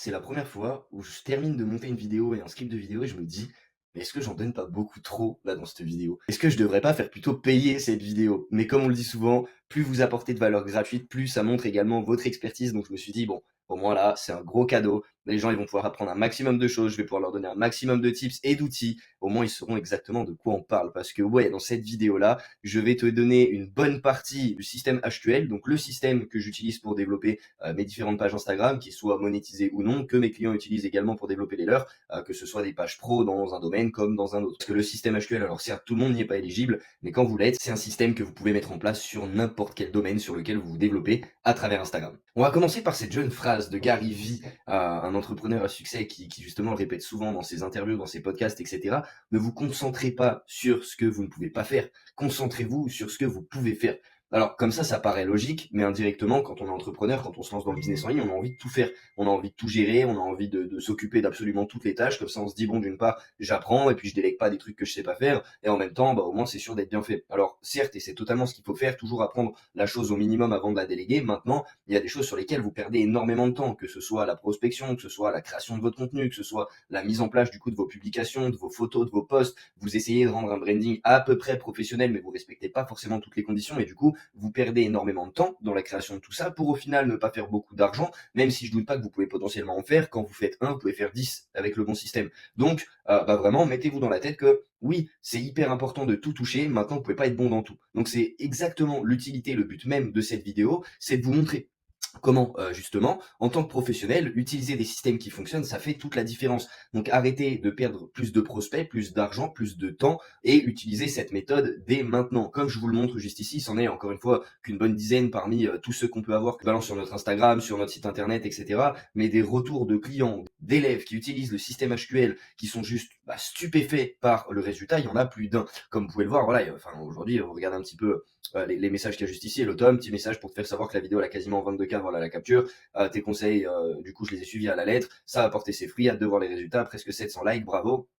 C'est la première fois où je termine de monter une vidéo et un script de vidéo et je me dis: «Mais est-ce que j'en donne pas beaucoup trop là dans cette vidéo? Est-ce que je devrais pas faire plutôt payer cette vidéo?» Mais comme on le dit souvent, plus vous apportez de valeur gratuite, plus ça montre également votre expertise. Donc je me suis dit: «Bon, au moins là, c'est un gros cadeau. Les gens, ils vont pouvoir apprendre un maximum de choses, je vais pouvoir leur donner un maximum de tips et d'outils. Au moins, ils sauront exactement de quoi on parle». Parce que ouais, dans cette vidéo-là, je vais te donner une bonne partie du système HQL, donc le système que j'utilise pour développer mes différentes pages Instagram, qui soient monétisées ou non, que mes clients utilisent également pour développer les leurs, que ce soit des pages pro dans un domaine comme dans un autre. Parce que le système HQL, alors certes, tout le monde n'y est pas éligible, mais quand vous l'êtes, c'est un système que vous pouvez mettre en place sur n'importe quel domaine sur lequel vous vous développez à travers Instagram. On va commencer par cette jeune phrase de Gary Vee, un entrepreneur à succès qui justement le répète souvent dans ses interviews, dans ses podcasts, etc. Ne vous concentrez pas sur ce que vous ne pouvez pas faire, concentrez-vous sur ce que vous pouvez faire. Alors, comme ça paraît logique, mais indirectement, quand on est entrepreneur, quand on se lance dans le business en ligne, on a envie de tout faire. On a envie de tout gérer, on a envie de s'occuper d'absolument toutes les tâches. Comme ça, on se dit, bon, d'une part, j'apprends et puis je délègue pas des trucs que je sais pas faire. Et en même temps, bah, au moins, c'est sûr d'être bien fait. Alors, certes, et c'est totalement ce qu'il faut faire, toujours apprendre la chose au minimum avant de la déléguer. Maintenant, il y a des choses sur lesquelles vous perdez énormément de temps, que ce soit la prospection, que ce soit la création de votre contenu, que ce soit la mise en place, du coup, de vos publications, de vos photos, de vos posts. Vous essayez de rendre un branding à peu près professionnel, mais vous respectez pas forcément toutes les conditions et du coup, vous perdez énormément de temps dans la création de tout ça pour au final ne pas faire beaucoup d'argent, même si je doute pas que vous pouvez potentiellement en faire. Quand vous faites un, vous pouvez faire 10 avec le bon système. Donc, bah vraiment, mettez-vous dans la tête que oui, c'est hyper important de tout toucher. Maintenant, vous pouvez pas être bon dans tout. Donc, c'est exactement l'utilité, le but même de cette vidéo, c'est de vous montrer comment, justement, en tant que professionnel, utiliser des systèmes qui fonctionnent, ça fait toute la différence. Donc arrêtez de perdre plus de prospects, plus d'argent, plus de temps et utilisez cette méthode dès maintenant. Comme je vous le montre juste ici, c'en est encore une fois qu'une bonne dizaine parmi tous ceux qu'on peut avoir, que balance sur notre Instagram, sur notre site internet, etc. Mais des retours de clients, d'élèves qui utilisent le système HQL, qui sont juste stupéfaits par le résultat, il y en a plus d'un. Comme vous pouvez le voir, voilà, enfin aujourd'hui, on regarde un petit peu les messages qu'il y a juste ici. L'automne, petit message pour te faire savoir que la vidéo elle a quasiment 22K, voilà la capture. Tes conseils, du coup, je les ai suivis à la lettre. Ça a porté ses fruits, hâte de voir les résultats. Presque 700 likes, bravo.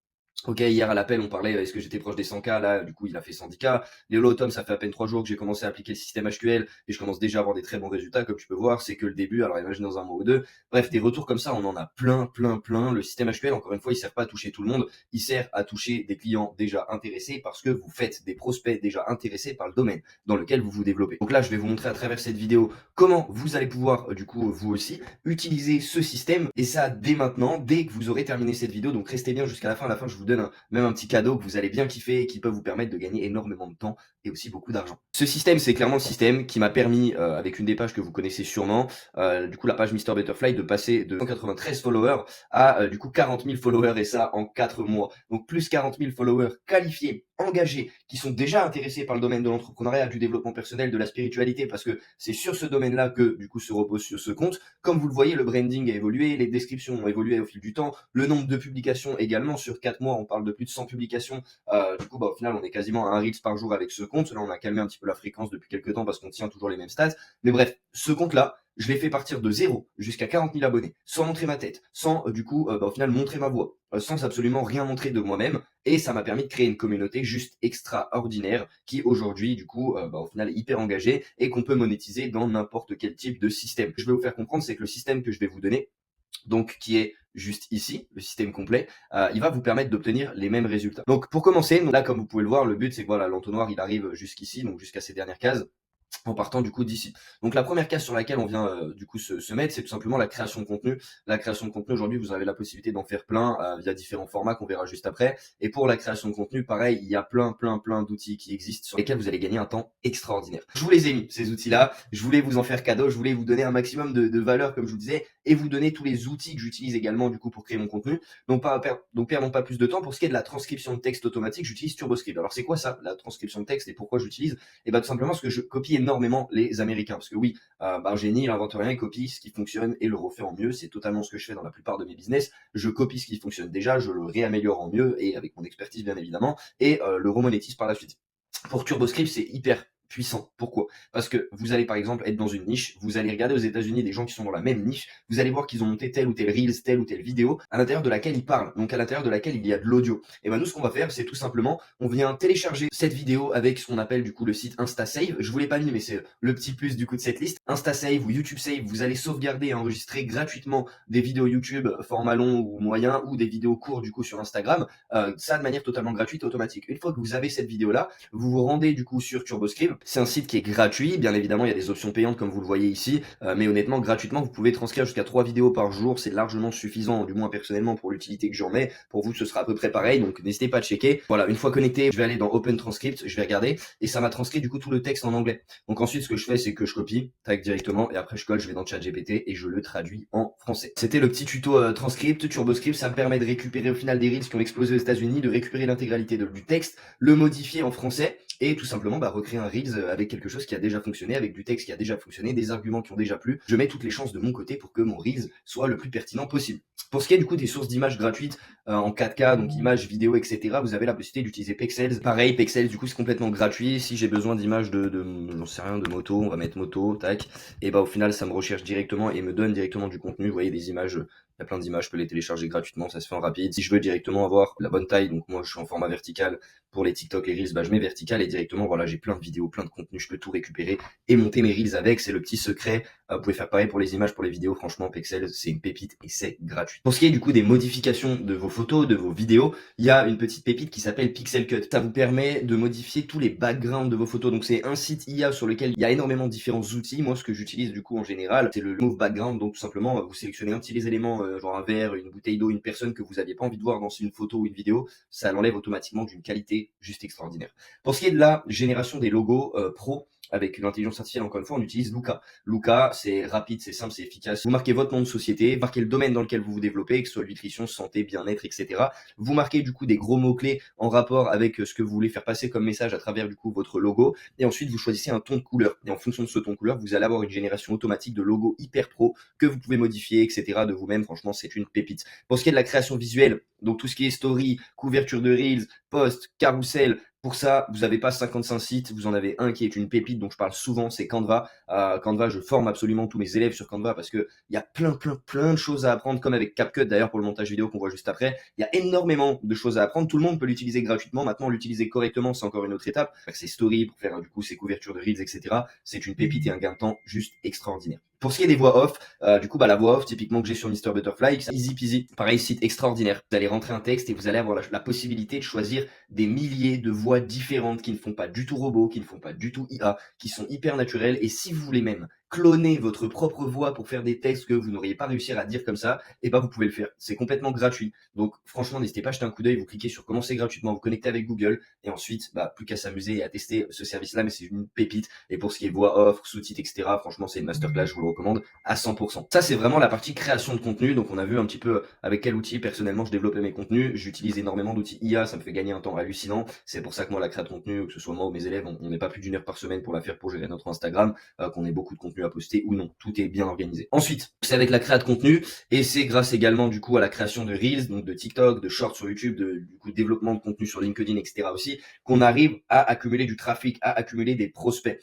Ok, hier à l'appel, on parlait, est-ce que j'étais proche des 100K, là, du coup, il a fait 110K. Léo Tom, ça fait à peine 3 jours que j'ai commencé à appliquer le système HQL et je commence déjà à avoir des très bons résultats, comme tu peux voir, c'est que le début, alors imagine dans un mois ou deux. Bref, des retours comme ça, on en a plein, plein, plein. Le système HQL, encore une fois, il sert pas à toucher tout le monde, il sert à toucher des clients déjà intéressés parce que vous faites des prospects déjà intéressés par le domaine dans lequel vous vous développez. Donc là, je vais vous montrer à travers cette vidéo comment vous allez pouvoir, du coup, vous aussi, utiliser ce système et ça dès maintenant, dès que vous aurez terminé cette vidéo. Donc restez bien jusqu'à la fin. À la fin, je vous donne même un petit cadeau que vous allez bien kiffer et qui peut vous permettre de gagner énormément de temps et aussi beaucoup d'argent. Ce système, c'est clairement le système qui m'a permis, avec une des pages que vous connaissez sûrement, du coup la page Mister Butterfly, de passer de 193 followers à du coup 40 000 followers et ça en 4 mois. Donc plus 40 000 followers qualifiés, engagés, qui sont déjà intéressés par le domaine de l'entrepreneuriat, du développement personnel, de la spiritualité, parce que c'est sur ce domaine-là que du coup se repose sur ce compte. Comme vous le voyez, le branding a évolué, les descriptions ont évolué au fil du temps, le nombre de publications également. Sur 4 mois, on parle de plus de 100 publications. Du coup, au final, on est quasiment à un reels par jour avec ce compte. Là, on a calmé un petit peu la fréquence depuis quelques temps parce qu'on tient toujours les mêmes stats. Mais bref, ce compte-là, je l'ai fait partir de zéro jusqu'à 40 000 abonnés, sans montrer ma tête, sans au final montrer ma voix, sans absolument rien montrer de moi-même. Et ça m'a permis de créer une communauté juste extraordinaire qui aujourd'hui, du coup, au final est hyper engagée et qu'on peut monétiser dans n'importe quel type de système. Ce que je vais vous faire comprendre, c'est que le système que je vais vous donner, donc qui est juste ici, le système complet, il va vous permettre d'obtenir les mêmes résultats. Donc pour commencer, là comme vous pouvez le voir, le but c'est que voilà, l'entonnoir il arrive jusqu'ici, donc jusqu'à ces dernières cases en partant du coup d'ici. Donc la première case sur laquelle on vient du coup se mettre, c'est tout simplement la création de contenu. La création de contenu, aujourd'hui, vous avez la possibilité d'en faire plein via différents formats qu'on verra juste après. Et pour la création de contenu, pareil, il y a plein, plein, plein d'outils qui existent sur lesquels vous allez gagner un temps extraordinaire. Je vous les ai mis, ces outils-là. Je voulais vous en faire cadeau. Je voulais vous donner un maximum de valeur, comme je vous disais, et vous donner tous les outils que j'utilise également du coup pour créer mon contenu. Donc perdons pas plus de temps. Pour ce qui est de la transcription de texte automatique, j'utilise TurboScript. Alors c'est quoi ça, la transcription de texte et pourquoi j'utilise? Et tout simplement parce que je copie énormément les Américains. Parce que oui, un génie, il invente rien, il copie ce qui fonctionne et le refait en mieux. C'est totalement ce que je fais dans la plupart de mes business. Je copie ce qui fonctionne déjà, je le réaméliore en mieux et avec mon expertise bien évidemment, et le remonétise par la suite. Pour TurboScript, c'est hyper puissant. Pourquoi? Parce que vous allez par exemple être dans une niche, vous allez regarder aux États-Unis des gens qui sont dans la même niche, vous allez voir qu'ils ont monté tel ou tel Reels, telle ou telle vidéo, à l'intérieur de laquelle ils parlent, donc à l'intérieur de laquelle il y a de l'audio. Et ben nous, ce qu'on va faire, c'est tout simplement, on vient télécharger cette vidéo avec ce qu'on appelle du coup le site InstaSave. Je vous l'ai pas mis, mais c'est le petit plus du coup de cette liste. InstaSave ou YouTube Save, vous allez sauvegarder et enregistrer gratuitement des vidéos YouTube format long ou moyen ou des vidéos courtes du coup sur Instagram, ça de manière totalement gratuite et automatique. Une fois que vous avez cette vidéo-là, vous vous rendez du coup sur TurboScript. C'est un site qui est gratuit, bien évidemment il y a des options payantes comme vous le voyez ici, mais honnêtement gratuitement vous pouvez transcrire jusqu'à 3 vidéos par jour, c'est largement suffisant, du moins personnellement pour l'utilité que j'en mets. Pour vous ce sera à peu près pareil, donc n'hésitez pas à checker. Voilà, une fois connecté, je vais aller dans Open Transcript, je vais regarder, et ça m'a transcrit du coup tout le texte en anglais. Donc ensuite ce que je fais c'est que je copie, tac directement, et après je colle, je vais dans ChatGPT et je le traduis en français. C'était le petit tuto transcript, TurboScript, ça me permet de récupérer au final des reels qui ont explosé aux États-Unis, de récupérer l'intégralité du texte, le modifier en français, et tout simplement recréer un Reels avec quelque chose qui a déjà fonctionné, avec du texte qui a déjà fonctionné, des arguments qui ont déjà plu. Je mets toutes les chances de mon côté pour que mon Reels soit le plus pertinent possible. Pour ce qui est du coup des sources d'images gratuites en 4K, donc images, vidéos, etc., vous avez la possibilité d'utiliser Pexels. Pareil, Pexels du coup c'est complètement gratuit. Si j'ai besoin d'images j'en sais rien, de moto, on va mettre moto, tac, et bah au final ça me recherche directement et me donne directement du contenu. Vous voyez des images, il y a plein d'images, je peux les télécharger gratuitement, ça se fait en rapide. Si je veux directement avoir la bonne taille, donc moi je suis en format vertical pour les TikTok, les Reels, bah je mets vertical et directement voilà j'ai plein de vidéos, plein de contenus, je peux tout récupérer et monter mes Reels avec, c'est le petit secret. Vous pouvez faire pareil pour les images, pour les vidéos, franchement Pexels c'est une pépite et c'est gratuit. Pour ce qui est du coup des modifications de vos photos, de vos vidéos, il y a une petite pépite qui s'appelle Pixel Cut. Ça vous permet de modifier tous les backgrounds de vos photos. Donc c'est un site IA sur lequel il y a énormément de différents outils. Moi ce que j'utilise du coup en général, c'est le Move Background. Donc tout simplement vous sélectionnez un petit les éléments, genre un verre, une bouteille d'eau, une personne que vous n'aviez pas envie de voir dans une photo ou une vidéo, ça l'enlève automatiquement d'une qualité juste extraordinaire. Pour ce qui est de la génération des logos pro, avec une intelligence artificielle, encore une fois, on utilise Luca. Luca, c'est rapide, c'est simple, c'est efficace. Vous marquez votre nom de société, marquez le domaine dans lequel vous vous développez, que ce soit nutrition, santé, bien-être, etc. Vous marquez du coup des gros mots-clés en rapport avec ce que vous voulez faire passer comme message à travers du coup votre logo. Et ensuite, vous choisissez un ton de couleur. Et en fonction de ce ton de couleur, vous allez avoir une génération automatique de logos hyper pro que vous pouvez modifier, etc. de vous-même. Franchement, c'est une pépite. Pour ce qui est de la création visuelle, donc tout ce qui est story, couverture de Reels, post, carrousel, pour ça, vous n'avez pas 55 sites, vous en avez un qui est une pépite dont je parle souvent, c'est Canva. Canva, je forme absolument tous mes élèves sur Canva parce que il y a plein de choses à apprendre, comme avec CapCut d'ailleurs pour le montage vidéo qu'on voit juste après. Il y a énormément de choses à apprendre. Tout le monde peut l'utiliser gratuitement. Maintenant, l'utiliser correctement, c'est encore une autre étape. C'est story pour faire du coup ses couvertures de Reels, etc. C'est une pépite et un gain de temps juste extraordinaire. Pour ce qui est des voix off, du coup, la voix off, typiquement que j'ai sur Mr Butterfly, c'est easy peasy. Pareil, site extraordinaire. Vous allez rentrer un texte et vous allez avoir la possibilité de choisir des milliers de voix différentes qui ne font pas du tout robot, qui ne font pas du tout IA, qui sont hyper naturelles. Et si vous voulez même cloner votre propre voix pour faire des textes que vous n'auriez pas réussi à dire comme ça, et vous pouvez le faire. C'est complètement gratuit. Donc franchement, n'hésitez pas à jeter un coup d'œil, vous cliquez sur commencer gratuitement, vous connectez avec Google, et ensuite, plus qu'à s'amuser et à tester ce service-là, mais c'est une pépite. Et pour ce qui est voix off, sous-titres, etc., franchement, c'est une masterclass, je vous le recommande à 100%. Ça, c'est vraiment la partie création de contenu. Donc on a vu un petit peu avec quel outil personnellement je développais mes contenus. J'utilise énormément d'outils IA, ça me fait gagner un temps hallucinant. C'est pour ça que moi, la création de contenu, que ce soit moi ou mes élèves, on n'est pas plus d'1 heure par semaine pour la faire, pour gérer notre Instagram, qu'on ait beaucoup de contenu à poster ou non. Tout est bien organisé. Ensuite, c'est avec la création de contenu et c'est grâce également du coup à la création de Reels, donc de TikTok, de Shorts sur YouTube, du coup développement de contenu sur LinkedIn, etc. aussi, qu'on arrive à accumuler du trafic, à accumuler des prospects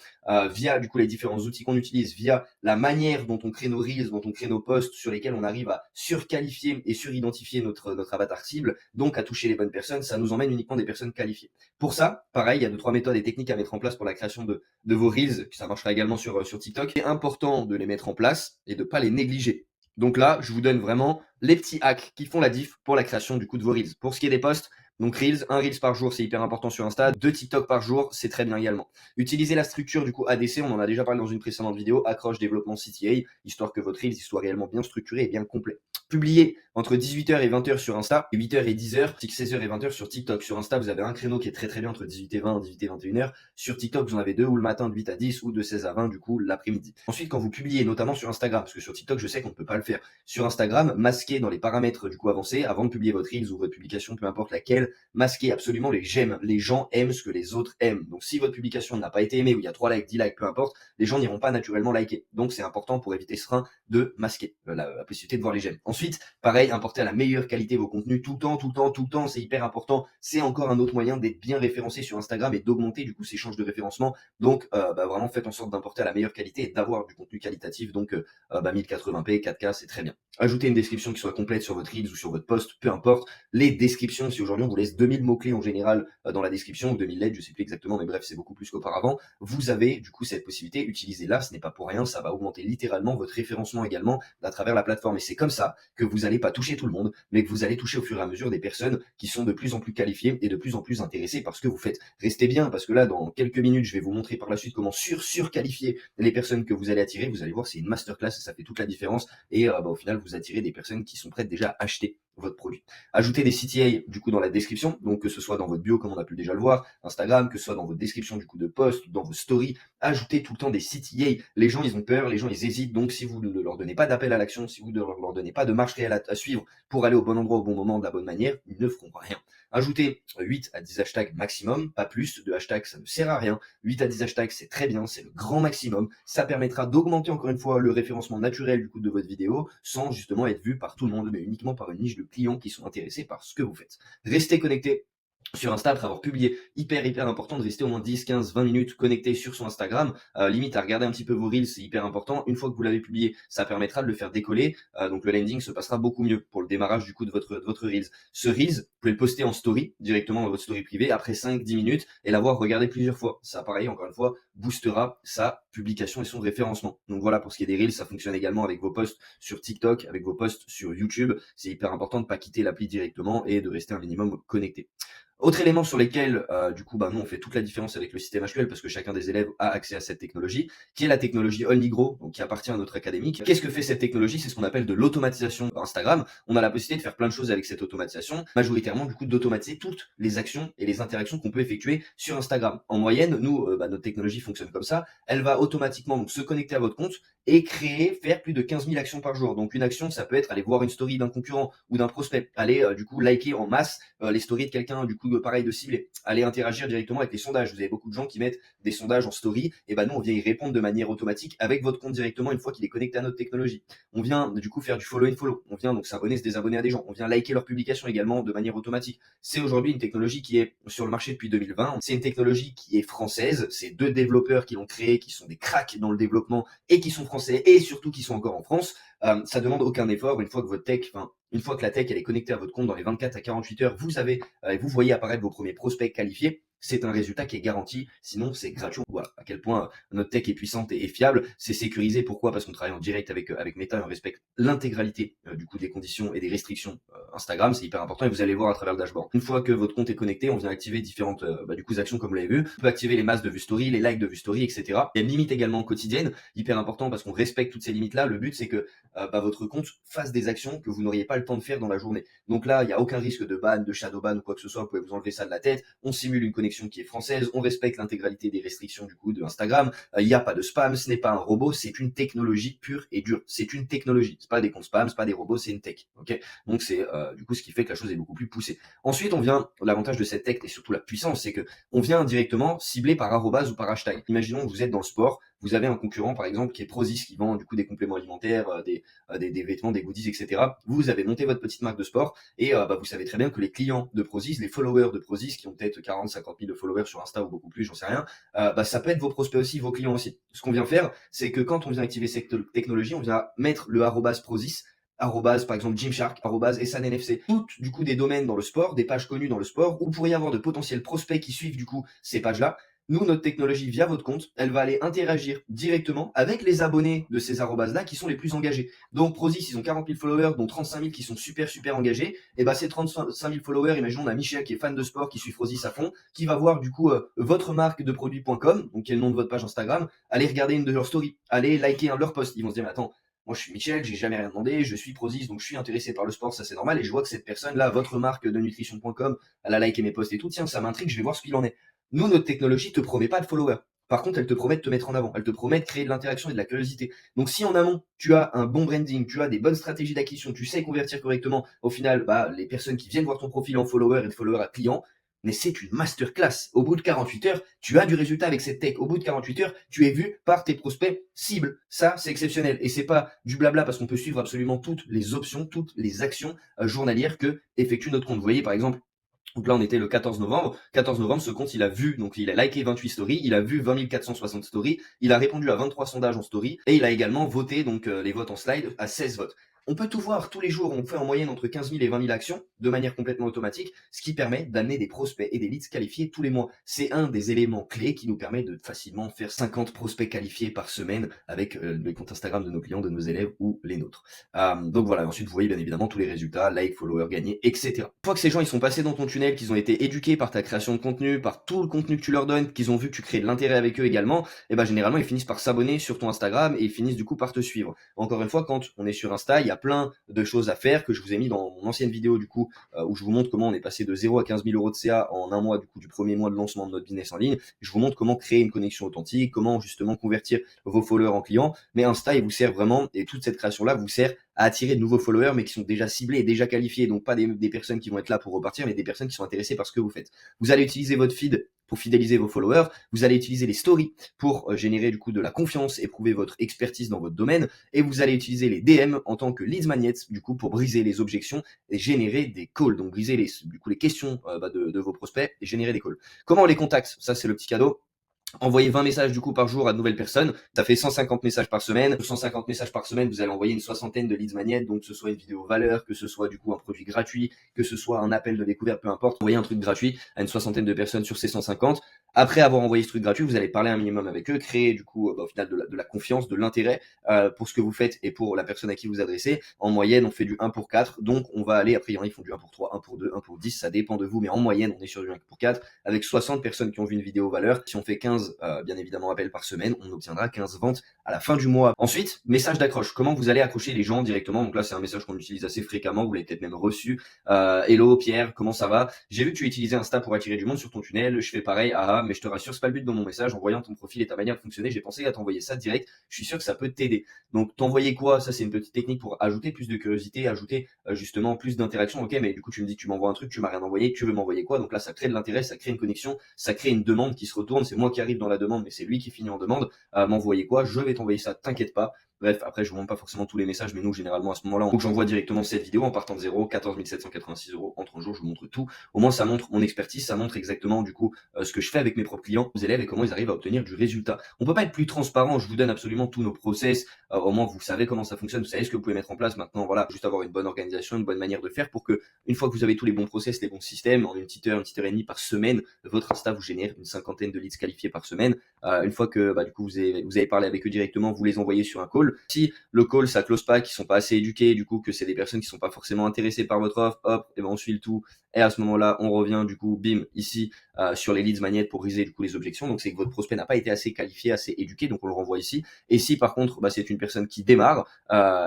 via du coup les différents outils qu'on utilise, via la manière dont on crée nos Reels, dont on crée nos posts sur lesquels on arrive à surqualifier et suridentifier notre avatar cible, donc à toucher les bonnes personnes. Ça nous emmène uniquement des personnes qualifiées. Pour ça, pareil, il y a 2-3 méthodes et techniques à mettre en place pour la création de vos Reels, ça marchera également sur TikTok. C'est important de les mettre en place et de pas les négliger. Donc là, je vous donne vraiment les petits hacks qui font la diff pour la création du coup de vos Reels. Pour ce qui est des posts, donc Reels, un Reels par jour, c'est hyper important sur Insta. 2 TikTok par jour, c'est très bien également. Utilisez la structure du coup ADC, on en a déjà parlé dans une précédente vidéo, accroche, développement, CTA, histoire que votre Reels soit réellement bien structuré et bien complet. Publiez entre 18h et 20h sur Insta, et 8h et 10h, 16h et 20h sur TikTok. Sur Insta, vous avez un créneau qui est très bien entre 18 et 20, 18 et 21h. Sur TikTok, vous en avez 2, ou le matin de 8 à 10, ou de 16 à 20, du coup, l'après-midi. Ensuite, quand vous publiez, notamment sur Instagram, parce que sur TikTok, je sais qu'on ne peut pas le faire. Sur Instagram, masquez dans les paramètres du coup avancés, avant de publier votre Reels ou votre publication, peu importe laquelle, masquez absolument les j'aime. Les gens aiment ce que les autres aiment. Donc si votre publication n'a pas été aimée, ou il y a 3 likes, 10 likes, peu importe, les gens n'iront pas naturellement liker. Donc c'est important pour éviter ce frein de masquer la possibilité de voir les j'aime. Ensuite, Ensuite, pareil, importer à la meilleure qualité vos contenus tout le temps, tout le temps, tout le temps, c'est hyper important. C'est encore un autre moyen d'être bien référencé sur Instagram et d'augmenter du coup ces chances de référencement. Donc vraiment faites en sorte d'importer à la meilleure qualité et d'avoir du contenu qualitatif. Donc 1080p, 4K, c'est très bien. Ajoutez une description qui soit complète sur votre Reels ou sur votre post, peu importe. Les descriptions, si aujourd'hui on vous laisse 2000 mots-clés en général dans la description, ou 2000 lettres, je sais plus exactement, mais bref, c'est beaucoup plus qu'auparavant, vous avez du coup cette possibilité, utilisez-la, ce n'est pas pour rien, ça va augmenter littéralement votre référencement également à travers la plateforme. Et c'est comme ça que vous n'allez pas toucher tout le monde, mais que vous allez toucher au fur et à mesure des personnes qui sont de plus en plus qualifiées et de plus en plus intéressées par ce que vous faites. Restez bien, parce que là, dans quelques minutes, je vais vous montrer par la suite comment surqualifier les personnes que vous allez attirer. Vous allez voir, c'est une masterclass, ça fait toute la différence. Et au final, vous attirez des personnes qui sont prêtes déjà à acheter votre produit. Ajoutez des CTA du coup dans la description, donc que ce soit dans votre bio comme on a pu déjà le voir, Instagram, que ce soit dans votre description du coup de post, dans vos stories, ajoutez tout le temps des CTA. Les gens ils ont peur, les gens ils hésitent, donc si vous ne leur donnez pas d'appel à l'action, si vous ne leur donnez pas de marche réelle à suivre pour aller au bon endroit au bon moment de la bonne manière, ils ne feront rien. Ajoutez 8 à 10 hashtags maximum, pas plus de hashtags, ça ne sert à rien. 8 à 10 hashtags, c'est très bien, c'est le grand maximum. Ça permettra d'augmenter encore une fois le référencement naturel du coup de votre vidéo sans justement être vu par tout le monde, mais uniquement par une niche de clients qui sont intéressés par ce que vous faites. Restez connectés sur Insta après avoir publié, hyper important de rester au moins 10, 15, 20 minutes connecté sur son Instagram, limite à regarder un petit peu vos reels, c'est hyper important. Une fois que vous l'avez publié, ça permettra de le faire décoller, donc le landing se passera beaucoup mieux pour le démarrage du coup de votre reels. Ce reels, vous pouvez le poster en story, directement dans votre story privée, après 5-10 minutes, et l'avoir regardé plusieurs fois. Ça, pareil, encore une fois, boostera sa publication et son référencement. Donc voilà, pour ce qui est des reels, ça fonctionne également avec vos posts sur TikTok, avec vos posts sur YouTube. C'est hyper important de ne pas quitter l'appli directement et de rester un minimum connecté. Autre élément sur lesquels, du coup, nous, on fait toute la différence avec le système HQL parce que chacun des élèves a accès à cette technologie, qui est la technologie Onligro, donc qui appartient à notre académique. Qu'est-ce que fait cette technologie? C'est ce qu'on appelle de l'automatisation Instagram. On a la possibilité de faire plein de choses avec cette automatisation, majoritairement, du coup, d'automatiser toutes les actions et les interactions qu'on peut effectuer sur Instagram. En moyenne, nous, notre technologie fonctionne comme ça. Elle va automatiquement donc se connecter à votre compte et faire plus de 15 000 actions par jour. Donc une action, ça peut être aller voir une story d'un concurrent ou d'un prospect, aller du coup liker en masse les stories de quelqu'un, du coup pareil de ciblé, aller interagir directement avec les sondages. Vous avez beaucoup de gens qui mettent des sondages en story, et nous on vient y répondre de manière automatique avec votre compte directement une fois qu'il est connecté à notre technologie. On vient du coup faire du follow and follow, on vient donc s'abonner, se désabonner à des gens, on vient liker leurs publications également de manière automatique. C'est aujourd'hui une technologie qui est sur le marché depuis 2020, c'est une technologie qui est française, c'est 2 développeurs qui l'ont créée, qui sont des cracks dans le développement et qui sont français et surtout qui sont encore en France. Ça demande aucun effort une fois que une fois que la tech elle est connectée à votre compte dans les 24 à 48 heures, vous voyez apparaître vos premiers prospects qualifiés. C'est un résultat qui est garanti, sinon c'est gratuit. Voilà à quel point notre tech est puissante et fiable. C'est sécurisé. Pourquoi? Parce qu'on travaille en direct avec Meta et on respecte l'intégralité du coup des conditions et des restrictions Instagram. C'est hyper important et vous allez voir à travers le dashboard. Une fois que votre compte est connecté, on vient activer différentes du coup actions comme vous l'avez vu. On peut activer les masses de vue story, les likes de vue story, etc. Il y a une limite également quotidienne, hyper important parce qu'on respecte toutes ces limites là. Le but c'est que votre compte fasse des actions que vous n'auriez pas le temps de faire dans la journée. Donc là, il n'y a aucun risque de ban, de shadow ban ou quoi que ce soit. Vous pouvez vous enlever ça de la tête. On simule une connexion qui est française. On respecte l'intégralité des restrictions du coup de Instagram. Il n'y a pas de spam. Ce n'est pas un robot. C'est une technologie pure et dure. C'est une technologie. C'est pas des comptes spam. C'est pas des robots. C'est une tech. Ok. Donc c'est du coup ce qui fait que la chose est beaucoup plus poussée. Ensuite, l'avantage de cette tech et surtout la puissance, c'est que on vient directement cibler par arrobase ou par hashtag. Imaginons que vous êtes dans le sport. Vous avez un concurrent par exemple qui est Prozis qui vend du coup des compléments alimentaires, des vêtements, des goodies, etc. Vous avez monté votre petite marque de sport et vous savez très bien que les clients de Prozis, les followers de Prozis qui ont peut-être 40, 50 000 de followers sur Insta ou beaucoup plus, j'en sais rien, ça peut être vos prospects aussi, vos clients aussi. Ce qu'on vient faire, c'est que quand on vient activer cette technologie, on vient mettre le arrobase Prozis, arrobase par exemple Gymshark, arrobase SNNFC, toutes du coup des domaines dans le sport, des pages connues dans le sport, où vous pourriez avoir de potentiels prospects qui suivent du coup ces pages-là. Nous, notre technologie, via votre compte, elle va aller interagir directement avec les abonnés de ces arrobases-là qui sont les plus engagés. Donc, Prozis, ils ont 40 000 followers, dont 35 000 qui sont super engagés. Et ces 35 000 followers, imaginons, on a Michel qui est fan de sport, qui suit Prozis à fond, qui va voir du coup votre marque de produit.com, donc qui est le nom de votre page Instagram, aller regarder une de leurs stories, aller liker un de leurs posts. Ils vont se dire, mais attends, moi je suis Michel, j'ai jamais rien demandé, je suis Prozis, donc je suis intéressé par le sport, ça c'est normal, et je vois que cette personne-là, votre marque de nutrition.com, elle a liké mes posts et tout, tiens, ça m'intrigue, je vais voir ce qu'il en est. Nous, notre technologie te promet pas de followers. Par contre, elle te promet de te mettre en avant. Elle te promet de créer de l'interaction et de la curiosité. Donc, si en amont, tu as un bon branding, tu as des bonnes stratégies d'acquisition, tu sais convertir correctement, au final, les personnes qui viennent voir ton profil en followers et de followers à clients, mais c'est une masterclass. Au bout de 48 heures, tu as du résultat avec cette tech. Au bout de 48 heures, tu es vu par tes prospects cibles. Ça, c'est exceptionnel. Et c'est pas du blabla parce qu'on peut suivre absolument toutes les options, toutes les actions journalières que effectue notre compte. Vous voyez, par exemple, donc là, on était le 14 novembre. 14 novembre, ce compte, il a vu, donc il a liké 28 stories, il a vu 20 460 stories, il a répondu à 23 sondages en story, et il a également voté, donc les votes en slide, à 16 votes. On peut tout voir tous les jours, on fait en moyenne entre 15 000 et 20 000 actions de manière complètement automatique, ce qui permet d'amener des prospects et des leads qualifiés tous les mois. C'est un des éléments clés qui nous permet de facilement faire 50 prospects qualifiés par semaine avec les comptes Instagram de nos clients, de nos élèves ou les nôtres. Donc voilà, ensuite vous voyez bien évidemment tous les résultats, like, followers gagnés, etc. Une fois que ces gens ils sont passés dans ton tunnel, qu'ils ont été éduqués par ta création de contenu, par tout le contenu que tu leur donnes, qu'ils ont vu que tu crées de l'intérêt avec eux également, et ben généralement ils finissent par s'abonner sur ton Instagram et ils finissent du coup par te suivre. Encore une fois, quand on est sur Insta, il y a plein de choses à faire que je vous ai mis dans mon ancienne vidéo du coup, où je vous montre comment on est passé de 0 à 15 000 euros de CA en un mois du coup du premier mois de lancement de notre business en ligne. Je vous montre comment créer une connexion authentique, comment justement convertir vos followers en clients. Mais Insta, il vous sert vraiment, et toute cette création-là vous sert à attirer de nouveaux followers, mais qui sont déjà ciblés et déjà qualifiés. Donc pas des personnes qui vont être là pour repartir, mais des personnes qui sont intéressées par ce que vous faites. Vous allez utiliser votre feed pour fidéliser vos followers. Vous allez utiliser les stories pour générer du coup de la confiance et prouver votre expertise dans votre domaine. Et vous allez utiliser les DM en tant que lead magnets du coup pour briser les objections et générer des calls. Donc briser les questions de vos prospects et générer des calls. Comment on les contacte? Ça c'est le petit cadeau. Envoyez 20 messages du coup par jour à de nouvelles personnes. Ça fait 150 messages par semaine. 150 messages par semaine, vous allez envoyer une soixantaine de leads magnets. Donc que ce soit une vidéo valeur, que ce soit du coup un produit gratuit, que ce soit un appel de découverte, peu importe. Envoyez un truc gratuit à une soixantaine de personnes sur ces 150. Après avoir envoyé ce truc gratuit, vous allez parler un minimum avec eux, créer du coup au final de la confiance, de l'intérêt pour ce que vous faites et pour la personne à qui vous adressez. En moyenne, on fait du 1 pour 4. Donc on va aller, après il y en a ils font du 1 pour 3, 1 pour 2, 1 pour 10. Ça dépend de vous, mais en moyenne, on est sur du 1 pour 4 avec 60 personnes qui ont vu une vidéo valeur. Si on fait 15 bien évidemment appels par semaine, on obtiendra 15 ventes à la fin du mois. Ensuite, message d'accroche. Comment vous allez accrocher les gens directement? Donc là, c'est un message qu'on utilise assez fréquemment, vous l'avez peut-être même reçu. Hello Pierre, comment ça va? J'ai vu que tu utilisais Insta pour attirer du monde sur ton tunnel, je fais pareil, mais je te rassure, c'est pas le but dans mon message. En voyant ton profil et ta manière de fonctionner, j'ai pensé à t'envoyer ça direct, je suis sûr que ça peut t'aider. Donc t'envoyer quoi? Ça c'est une petite technique pour ajouter plus de curiosité, ajouter justement plus d'interaction. Ok, mais du coup tu me dis que tu m'envoies un truc, tu m'as rien envoyé, tu veux m'envoyer quoi? Donc là ça crée de l'intérêt, ça crée une connexion, ça crée une demande qui se retourne, c'est moi qui arrive dans la demande, mais c'est lui qui finit en demande. M'envoyer quoi? Je vais t'envoyer ça, t'inquiète pas. Bref, après, je vous montre pas forcément tous les messages, mais nous, généralement, à ce moment-là, donc j'envoie directement cette vidéo en partant de 0, 14 786 euros en 30 jours, je vous montre tout. Au moins, ça montre mon expertise, ça montre exactement, du coup, ce que je fais avec mes propres clients, mes élèves et comment ils arrivent à obtenir du résultat. On peut pas être plus transparent, je vous donne absolument tous nos process, au moins, vous savez comment ça fonctionne, vous savez ce que vous pouvez mettre en place. Maintenant, voilà, juste avoir une bonne organisation, une bonne manière de faire pour que, une fois que vous avez tous les bons process, les bons systèmes, en une petite heure et demie par semaine, votre Insta vous génère une cinquantaine de leads qualifiés par semaine. Une fois que, du coup, vous avez parlé avec eux directement, vous les envoyez sur un call. Si le call ça close pas, qui sont pas assez éduqués, du coup que c'est des personnes qui sont pas forcément intéressées par votre offre, hop, et ben on suit le tout. Et à ce moment-là, on revient du coup, bim, ici sur les leads magnets pour briser du coup les objections. Donc c'est que votre prospect n'a pas été assez qualifié, assez éduqué, donc on le renvoie ici. Et si par contre, c'est une personne qui démarre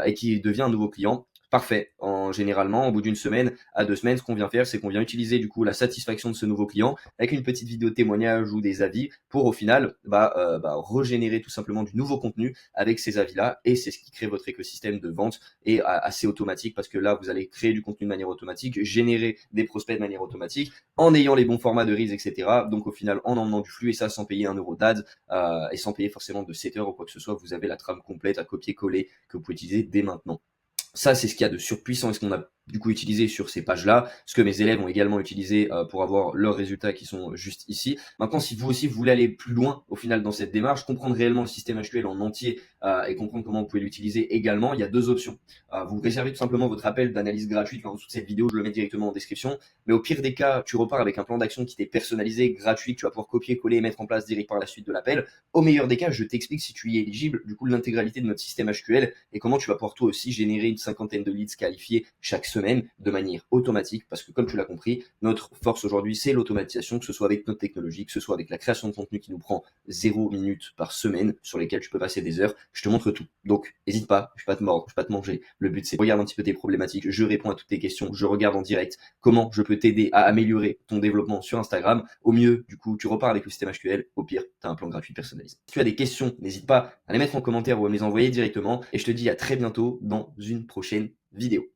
et qui devient un nouveau client, parfait. Généralement, au bout d'une semaine à 2 semaines, ce qu'on vient faire, c'est qu'on vient utiliser du coup la satisfaction de ce nouveau client avec une petite vidéo témoignage ou des avis pour au final régénérer tout simplement du nouveau contenu avec ces avis-là. Et c'est ce qui crée votre écosystème de vente et assez automatique parce que là, vous allez créer du contenu de manière automatique, générer des prospects de manière automatique en ayant les bons formats de reels, etc. Donc au final, en emmenant du flux et ça sans payer 1 € d'ad et sans payer forcément de setter ou quoi que ce soit, vous avez la trame complète à copier-coller que vous pouvez utiliser dès maintenant. Ça, c'est ce qu'il y a de surpuissant et ce qu'on a du coup utilisé sur ces pages-là, ce que mes élèves ont également utilisé pour avoir leurs résultats qui sont juste ici. Maintenant, si vous aussi vous voulez aller plus loin au final dans cette démarche, comprendre réellement le système HQL en entier et comprendre comment vous pouvez l'utiliser également, il y a 2 options. Vous réservez tout simplement votre appel d'analyse gratuite en dessous de cette vidéo, je le mets directement en description. Mais au pire des cas, tu repars avec un plan d'action qui t'est personnalisé, gratuit, que tu vas pouvoir copier-coller et mettre en place direct par la suite de l'appel. Au meilleur des cas, je t'explique si tu y es éligible, du coup l'intégralité de notre système HQL et comment tu vas pouvoir toi aussi générer une cinquantaine de leads qualifiés chaque semaine de manière automatique parce que comme tu l'as compris, notre force aujourd'hui c'est l'automatisation, que ce soit avec notre technologie, que ce soit avec la création de contenu qui nous prend 0 minutes par semaine sur lesquelles tu peux passer des heures, je te montre tout. Donc n'hésite pas, je vais pas te mordre, je vais pas te manger. Le but c'est regarde un petit peu tes problématiques, je réponds à toutes tes questions, je regarde en direct comment je peux t'aider à améliorer ton développement sur Instagram. Au mieux, du coup, tu repars avec le système HQL, au pire, tu as un plan gratuit personnalisé. Si tu as des questions, n'hésite pas à les mettre en commentaire ou à me les envoyer directement et je te dis à très bientôt dans une prochaine vidéo.